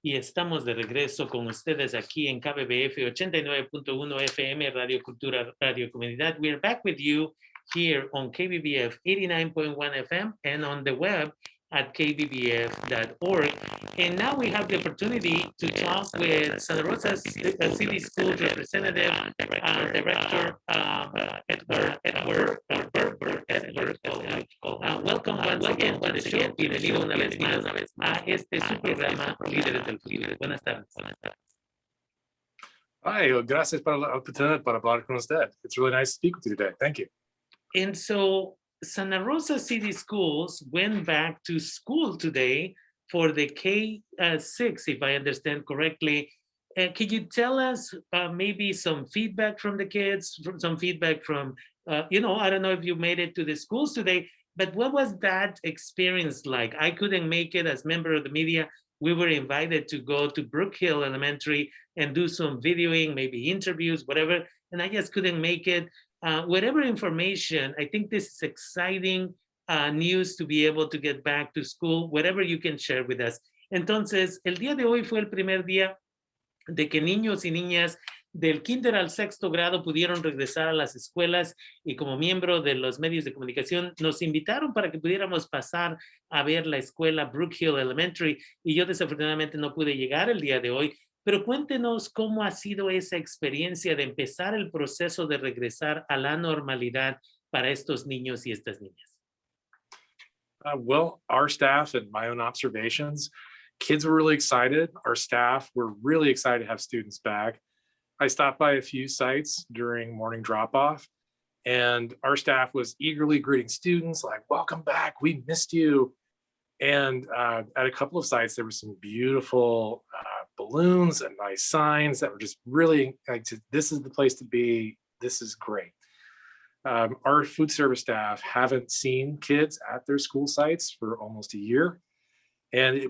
Y estamos de regreso con ustedes aquí en KBBF 89.1 FM, Radio Cultura, Radio Comunidad. We're back with you here on KBBF 89.1 FM and on the web at kbbf.org. And now we have the opportunity to talk with Santa Rosa City Schools representative, director Edward Berber. Welcome once again to the show. Bienvenido una vez más a este su programa Líderes del Futuro. Buenas tardes. Hi, gracias por la oportunidad para hablar con usted. It's really nice to speak with you today. Thank you. And so Santa Rosa City Schools went back to school today for the K6, if I understand correctly. Can you tell us maybe some feedback from the kids, some feedback from, I don't know if you made it to the schools today, but what was that experience like? I couldn't make it as member of the media. We were invited to go to Brook Hill Elementary and do some videoing, maybe interviews, whatever, and I just couldn't make it. Whatever information, I think this is exciting news to be able to get back to school, whatever you can share with us. Entonces, el día de hoy fue el primer día de que niños y niñas del kinder al sexto grado pudieron regresar a las escuelas y como miembro de los medios de comunicación nos invitaron para que pudiéramos pasar a ver la escuela Brook Hill Elementary y yo desafortunadamente no pude llegar el día de hoy, pero cuéntenos cómo ha sido esa experiencia de empezar el proceso de regresar a la normalidad para estos niños y estas niñas. Well, our staff and my own observations, kids were really excited. Our staff were really excited to have students back. I stopped by a few sites during morning drop-off, and our staff was eagerly greeting students like, welcome back, we missed you. And at a couple of sites, there were some beautiful balloons and nice signs that were just really like, this is the place to be, this is great. Our food service staff haven't seen kids at their school sites for almost a year. And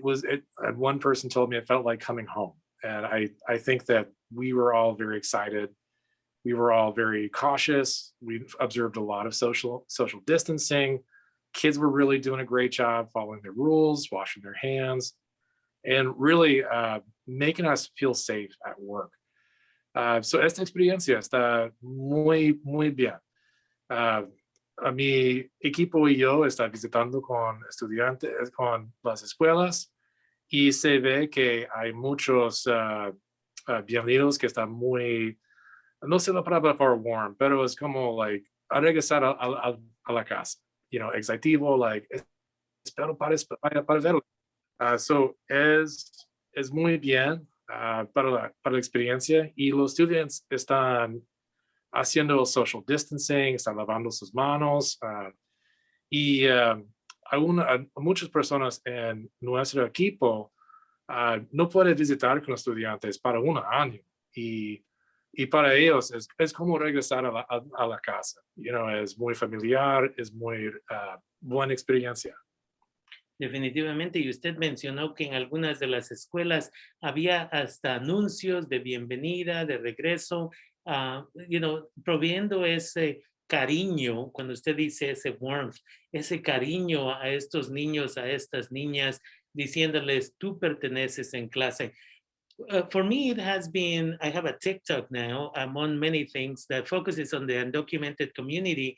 one person told me it felt like coming home. And I think that we were all very excited. We were all very cautious. We observed a lot of social distancing. Kids were really doing a great job following the rules, washing their hands, and really making us feel safe at work. So esta experiencia está muy, muy bien. A mi equipo y yo está visitando con estudiantes, con las escuelas, y se ve que hay muchos bienvenidos que están muy, no sé la palabra para warm, pero es como like a regresar a la casa, excitativo, like espero para verlo. So es muy bien para la experiencia y los estudiantes están haciendo el social distancing, están lavando sus manos y muchas personas en nuestro equipo no pueden visitar con estudiantes para un año y para ellos es como regresar a la casa. Es muy familiar, es muy buena experiencia. Definitivamente, y usted mencionó que en algunas de las escuelas había hasta anuncios de bienvenida, de regreso, proviendo ese cariño, cuando usted dice ese warmth, ese cariño a estos niños, a estas niñas, diciéndoles, tú perteneces en clase. For me, it has been, I have a TikTok now, among many things, that focuses on the undocumented community.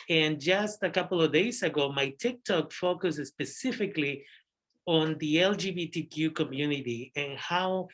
And just a couple of days ago, my TikTok focused specifically on the LGBTQ community and how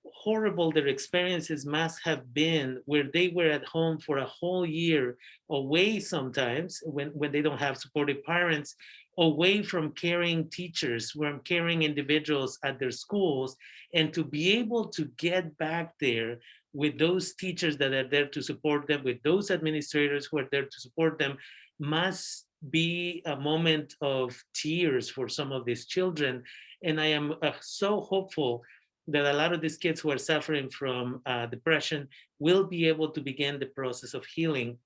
horrible their experiences must have been where they were at home for a whole year, away sometimes when they don't have supportive parents, away from caring teachers, from caring individuals at their schools, and to be able to get back there with those teachers that are there to support them, with those administrators who are there to support them, must be a moment of tears for some of these children. And I am so hopeful that a lot of these kids who are suffering from depression will be able to begin the process of healing,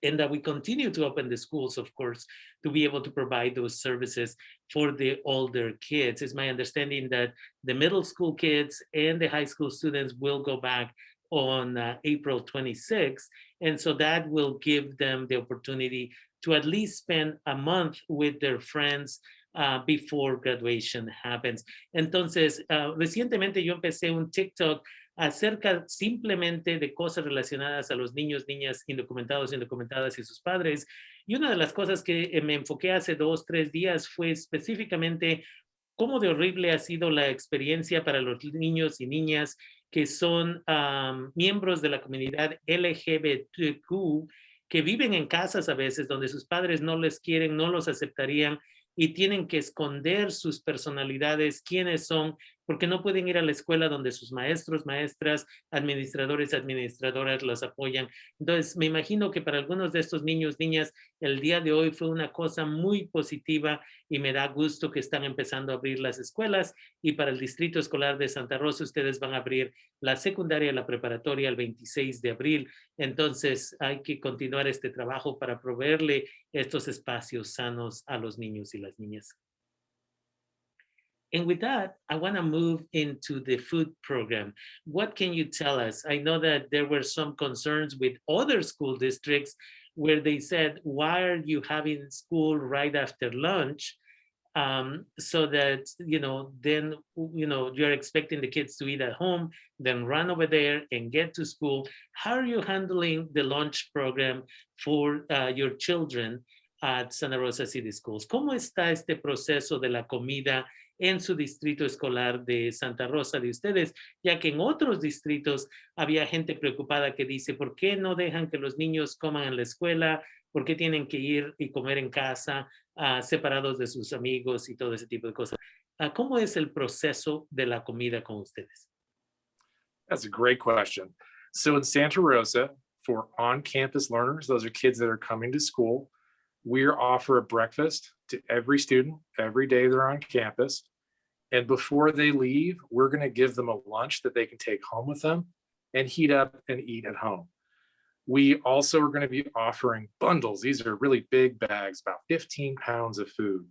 and that we continue to open the schools, of course, to be able to provide those services for the older kids. It's my understanding that the middle school kids and the high school students will go back on April 26th. And so that will give them the opportunity to at least spend a month with their friends, before graduation happens. Entonces, recientemente yo empecé un TikTok acerca simplemente de cosas relacionadas a los niños, niñas indocumentados, indocumentadas y sus padres. Y una de las cosas que me enfoqué hace 2, 3 días fue específicamente cómo de horrible ha sido la experiencia para los niños y niñas que son miembros de la comunidad LGBTQ, que viven en casas a veces donde sus padres no les quieren, no los aceptarían y tienen que esconder sus personalidades, quiénes son, porque no pueden ir a la escuela donde sus maestros, maestras, administradores, administradoras los apoyan. Entonces, me imagino que para algunos de estos niños, niñas, el día de hoy fue una cosa muy positiva y me da gusto que están empezando a abrir las escuelas, y para el distrito escolar de Santa Rosa ustedes van a abrir la secundaria y la preparatoria el 26 de abril. Entonces hay que continuar este trabajo para proveerle estos espacios sanos a los niños y las niñas. And with that, I want to move into the food program. What can you tell us? I know that there were some concerns with other school districts where they said, why are you having school right after lunch? So that, then, you're expecting the kids to eat at home, then run over there and get to school. How are you handling the lunch program for your children at Santa Rosa City Schools? ¿Cómo está este proceso de la comida en su distrito escolar de Santa Rosa de ustedes? Ya que en otros distritos había gente preocupada que dice, ¿por qué no dejan que los niños coman en la escuela? ¿Por qué tienen que ir y comer en casa, separados de sus amigos y todo ese tipo de cosas? ¿Cómo es el proceso de la comida con ustedes? That's a great question. So in Santa Rosa, for on-campus learners, those are kids that are coming to school, we offer a breakfast to every student every day they're on campus. And before they leave, we're going to give them a lunch that they can take home with them and heat up and eat at home. We also are going to be offering bundles. These are really big bags, about 15 pounds of food.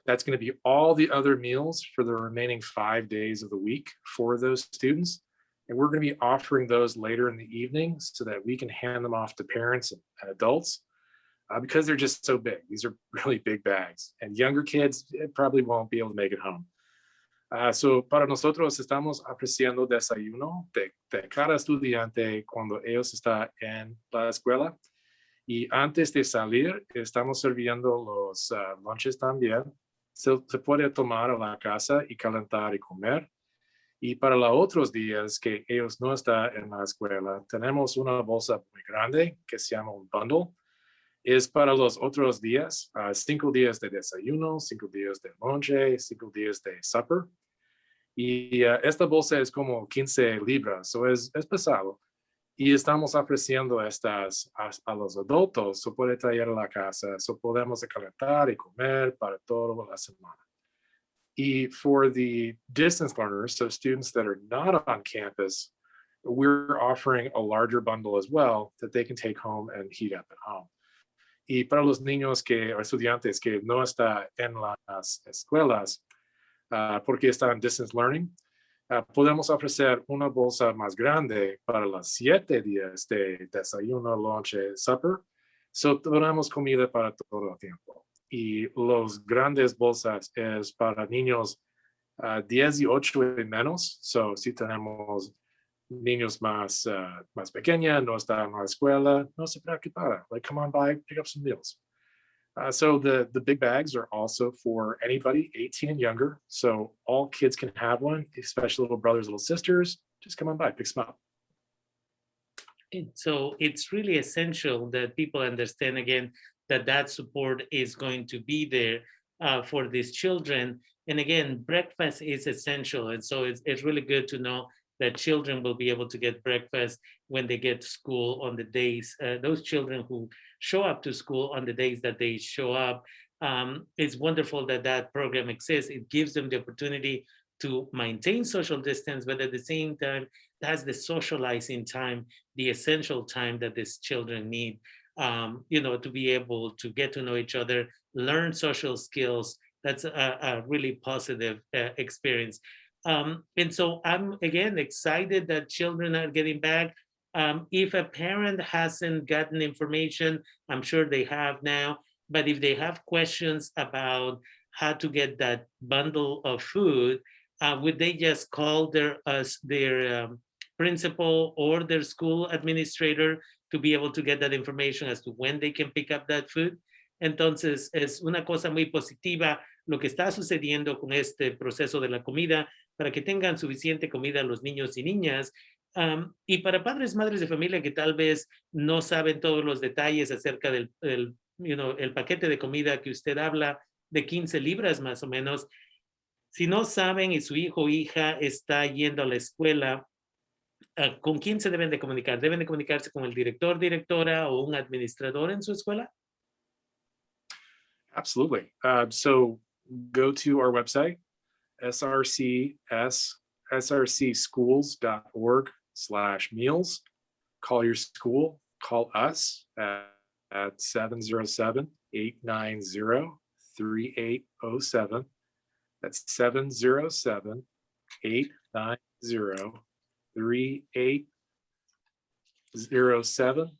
That's going to be all the other meals for the remaining 5 days of the week for those students. And we're going to be offering those later in the evening so that we can hand them off to parents and adults because they're just so big. These are really big bags. And younger kids probably won't be able to make it home. So para nosotros estamos ofreciendo desayuno de cada estudiante cuando ellos están en la escuela. Y antes de salir, estamos sirviendo los lunches también. Se puede tomar a la casa y calentar y comer. Y para los otros días que ellos no están en la escuela, tenemos una bolsa muy grande que se llama un bundle. Es para los otros días, 5 días de desayuno, 5 días de lunch, 5 días de supper. Y esta bolsa es como 15 libras, so es pesado. Y estamos ofreciendo estas a los adultos, so puede traer a la casa, so podemos calentar y comer para toda la semana. Y for the distance learners, so students that are not on campus, we're offering a larger bundle as well that they can take home and heat up at home. Y para los niños o estudiantes que no están en las escuelas porque están distance learning, podemos ofrecer una bolsa más grande para los 7 días de desayuno, lunch, supper. So tenemos comida para todo el tiempo. Y los grandes bolsas es para niños 18 y menos. So si tenemos niños más pequeños, no están en la escuela, no se preocupa. Like, come on by, pick up some meals. So the big bags are also for anybody 18 and younger. So all kids can have one, especially little brothers, little sisters. Just come on by, pick some up. So it's really essential that people understand again that support is going to be there for these children. And again, breakfast is essential. And so it's really good to know that children will be able to get breakfast when they get to school on the days, those children who show up to school on the days that they show up. It's wonderful that program exists. It gives them the opportunity to maintain social distance, but at the same time, that's the socializing time, the essential time that these children need, to be able to get to know each other, learn social skills. That's a really positive experience. And so I'm, again, excited that children are getting back. If a parent hasn't gotten information, I'm sure they have now, but if they have questions about how to get that bundle of food, would they just call their principal or their school administrator to be able to get that information as to when they can pick up that food? Entonces, es una cosa muy positiva lo que está sucediendo con este proceso de la comida para que tengan suficiente comida los niños y niñas. Y para padres, madres de familia que tal vez no saben todos los detalles acerca del el paquete de comida que usted habla, de 15 libras más o menos, si no saben y su hijo o hija está yendo a la escuela, ¿con quién se deben de comunicar? ¿Deben de comunicarse con el director, directora o un administrador en su escuela? Absolutely. So go to our website, srcschools.org/meals. Call your school, call us at 707-890-3807. That's 707-890-3807.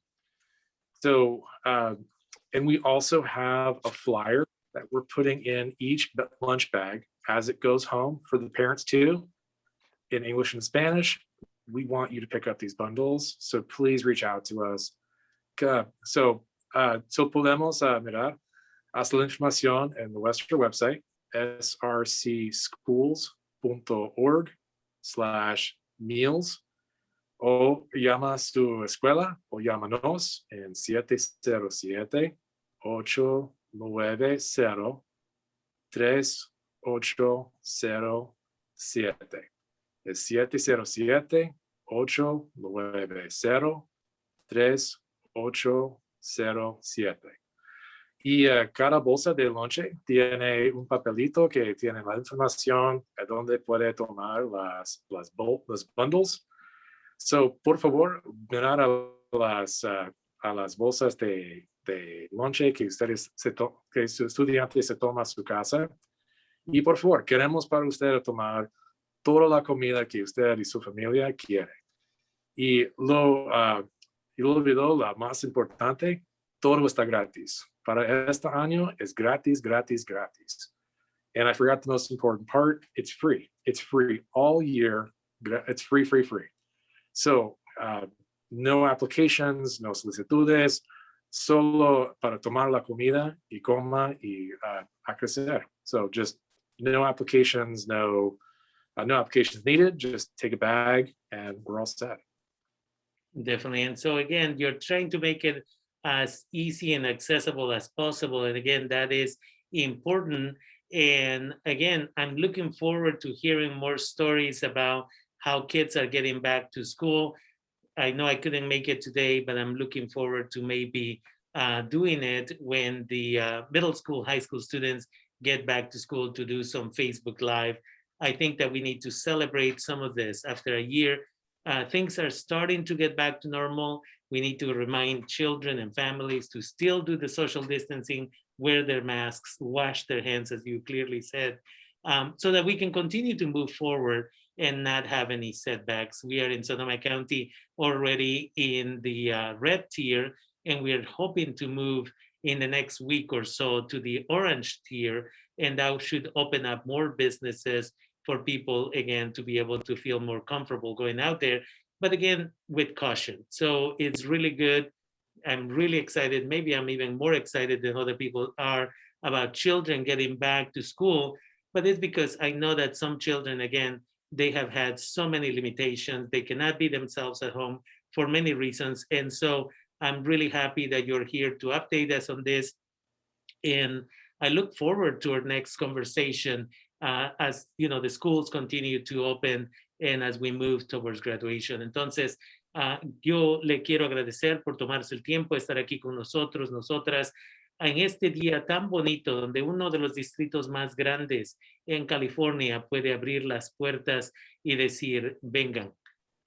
So, and we also have a flyer that we're putting in each lunch bag as it goes home for the parents too, in English and Spanish. We want you to pick up these bundles, so please reach out to us. So podemos mirar hasta la información en nuestro website, srcschools.org/meals, o llama a su escuela o llámanos en 707-890-3807. Es 707-890-3807. Y cada bolsa de lonche tiene un papelito que tiene la información de dónde puede tomar los bundles. So, por favor, mirar a las bolsas de lonche que que su estudiante se toma a su casa. Y por favor, queremos para usted tomar toda la comida que usted y su familia quiere. Y lo olvidó, la más importante, todo está gratis. Para este año es gratis, gratis, gratis. And I forgot the most important part, it's free. It's free all year. It's free, free, free. So, no applications, no solicitudes, solo para tomar la comida y coma y a crecer. So just no applications, no applications needed, just take a bag and we're all set. Definitely. And so again, you're trying to make it as easy and accessible as possible. And again, that is important. And again, I'm looking forward to hearing more stories about how kids are getting back to school. I know I couldn't make it today, but I'm looking forward to maybe doing it when the middle school, high school students get back to school to do some Facebook Live. I think that we need to celebrate some of this. After a year, things are starting to get back to normal. We need to remind children and families to still do the social distancing, wear their masks, wash their hands, as you clearly said, so that we can continue to move forward and not have any setbacks. We are in Sonoma County already in the red tier, and we're hoping to move in the next week or so to the orange tier, and that should open up more businesses for people, again, to be able to feel more comfortable going out there, but again, with caution. So it's really good. I'm really excited. Maybe I'm even more excited than other people are about children getting back to school, but it's because I know that some children, again, they have had so many limitations. They cannot be themselves at home for many reasons. And so I'm really happy that you're here to update us on this. And I look forward to our next conversation as the schools continue to open and as we move towards graduation. Entonces, yo le quiero agradecer por tomarse el tiempo de estar aquí con nosotros, nosotras, en este día tan bonito donde uno de los distritos más grandes en California puede abrir las puertas y decir, vengan,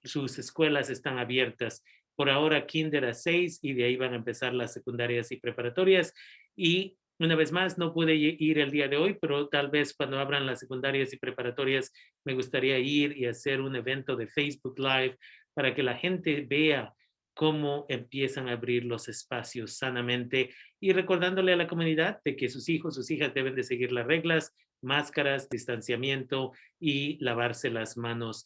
sus escuelas están abiertas. Por ahora, kinder a 6 y de ahí van a empezar las secundarias y preparatorias. Y una vez más, no pude ir el día de hoy, pero tal vez cuando abran las secundarias y preparatorias, me gustaría ir y hacer un evento de Facebook Live para que la gente vea cómo empiezan a abrir los espacios sanamente y recordándole a la comunidad de que sus hijos, sus hijas deben de seguir las reglas, máscaras, distanciamiento y lavarse las manos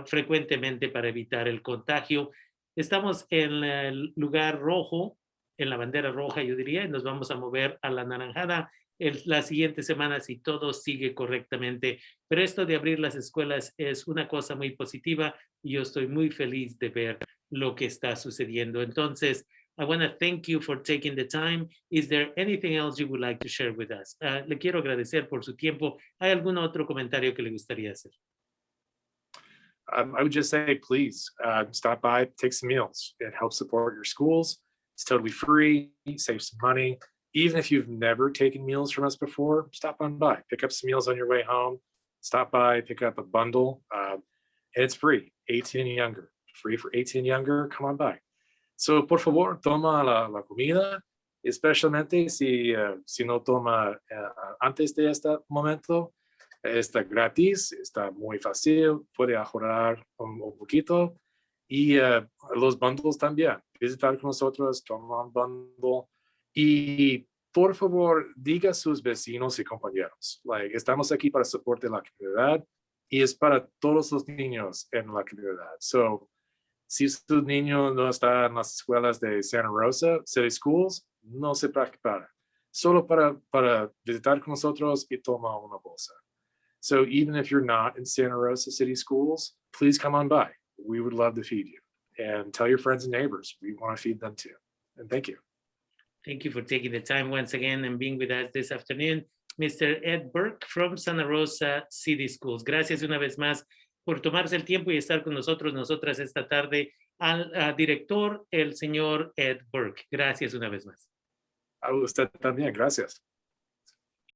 frecuentemente para evitar el contagio. Estamos en el lugar rojo, en la bandera roja, yo diría, y nos vamos a mover a la anaranjada la siguiente semana si todo sigue correctamente. Pero esto de abrir las escuelas es una cosa muy positiva y yo estoy muy feliz de ver lo que está sucediendo. Entonces, I want to thank you for taking the time. Is there anything else you would like to share with us? Le quiero agradecer por su tiempo. ¿Hay algún otro comentario que le gustaría hacer? I would just say, please stop by, take some meals. It helps support your schools. It's totally free, save some money. Even if you've never taken meals from us before, stop on by, pick up some meals on your way home. Stop by, pick up a bundle, and it's free, 18 and younger. Free for 18 and younger, come on by. So, por favor, toma la comida, especialmente si no toma antes de este momento. Está gratis, está muy fácil, puede ahorrar un poquito. Y los bundles también. Visitar con nosotros, toma un bundle. Y por favor, diga a sus vecinos y compañeros. Estamos aquí para soporte la comunidad y es para todos los niños en la comunidad. So, si su niño no está en las escuelas de Santa Rosa, City Schools, no se preocupe. Solo para visitar con nosotros y toma una bolsa. So even if you're not in Santa Rosa City Schools, please come on by. We would love to feed you. And tell your friends and neighbors. We want to feed them too. And thank you. Thank you for taking the time once again and being with us this afternoon. Mr. Ed Burke from Santa Rosa City Schools. Gracias una vez más por tomarse el tiempo y estar con nosotros, nosotras esta tarde, al director, el señor Ed Burke. Gracias una vez más. A usted también. Gracias.